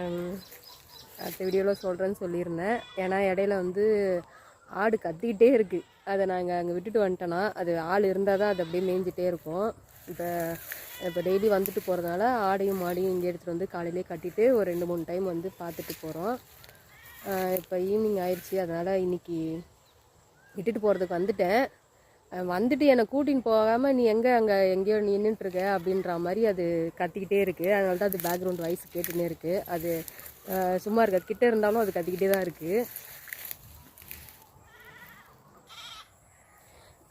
அடுத்த வீடியோவில் சொல்கிறேன்னு சொல்லியிருந்தேன். ஏன்னா இடையில வந்து ஆடு கத்திக்கிட்டே இருக்குது. அதை நாங்கள் அங்கே விட்டுட்டு வந்துட்டோன்னா அது ஆள் இருந்தால் தான் அது அப்படியே மேய்ஞ்சிட்டே இருக்கும். இப்போ டெய்லி வந்துட்டு போகிறதுனால ஆடையும் மாடையும் இங்கே எடுத்துகிட்டு வந்து காலையிலே கட்டிட்டு ஒரு 2-3 டைம் வந்து பார்த்துட்டு போகிறோம். இப்போ ஈவினிங் ஆயிடுச்சு. அதனால் இன்றைக்கி விட்டுட்டு போகிறதுக்கு வந்துட்டேன். வந்துட்டு என்னை கூட்டின்னு போகாமல் நீ அங்கே எங்கேயோ நின்றுட்டுருக்க அப்படின்ற மாதிரி அது கத்திக்கிட்டே இருக்குது. அதனால தான் அது பேக்ரவுண்ட் வாய்ஸ் கேட்டுன்னே இருக்குது. அது சும்மா இருக்க கிட்டே இருந்தாலும் அது கத்திக்கிட்டே தான் இருக்குது.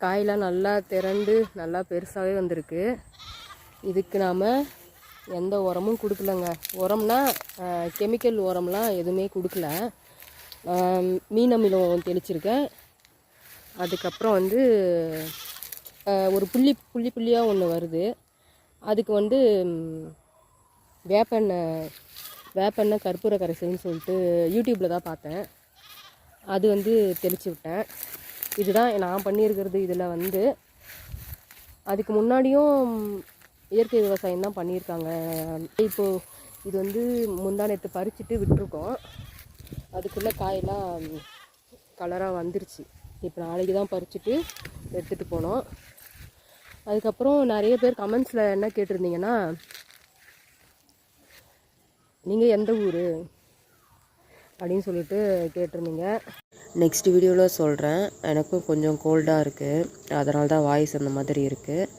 காயெலாம் நல்லா திரண்டு நல்லா பெருசாகவே வந்திருக்கு. இதுக்கு நாம் எந்த உரமும் கொடுக்கலங்க. உரம்னா கெமிக்கல் உரம்லாம் எதுவுமே கொடுக்கல. மீன் அமிலம் தெளிச்சிருக்கேன். அதுக்கப்புறம் வந்து ஒரு புள்ளியாக ஒன்று வருது. அதுக்கு வந்து வேப்பெண்ணெய் கற்பூர கரைசல்னு சொல்லிட்டு யூடியூப்பில் தான் பார்த்தேன். அது வந்து தெளித்து விட்டேன். இதுதான் நான் பண்ணியிருக்கிறது. இதில் வந்து அதுக்கு முன்னாடியும் இயற்கை விவசாயம் தான் பண்ணியிருக்காங்க. இப்போது இது வந்து முந்தானத்து பறிச்சுட்டு விட்டுருக்கோம். அதுக்குள்ளே காயெல்லாம் கலராக வந்துருச்சு. இப்போ நாளைக்கு தான் பறிச்சுட்டு எடுத்துகிட்டு போனோம். அதுக்கப்புறம் நிறைய பேர் கமெண்ட்ஸில் என்ன கேட்டிருந்தீங்கன்னா, நீங்கள் எந்த ஊர் அப்படின்னு சொல்லிட்டு கேட்டிருந்தீங்க. நெக்ஸ்ட் வீடியோவில் சொல்கிறேன். எனக்கும் கொஞ்சம் கோல்டாக இருக்குது, அதனால தான் வாய்ஸ் அந்த மாதிரி இருக்குது.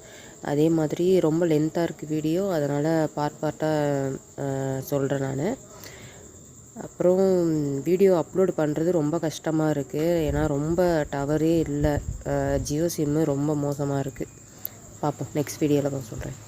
அதே மாதிரி ரொம்ப லென்த்தாக இருக்குது வீடியோ, அதனால் பார்ட்டாக சொல்கிறேன் நான். அப்புறம் வீடியோ அப்லோடு பண்ணுறது ரொம்ப கஷ்டமாக இருக்குது. ஏன்னா ரொம்ப டவரே இல்லை. ஜியோ சிம்மு ரொம்ப மோசமாக இருக்குது. பார்ப்போம், நெக்ஸ்ட் வீடியோவில் தான் சொல்கிறேன்.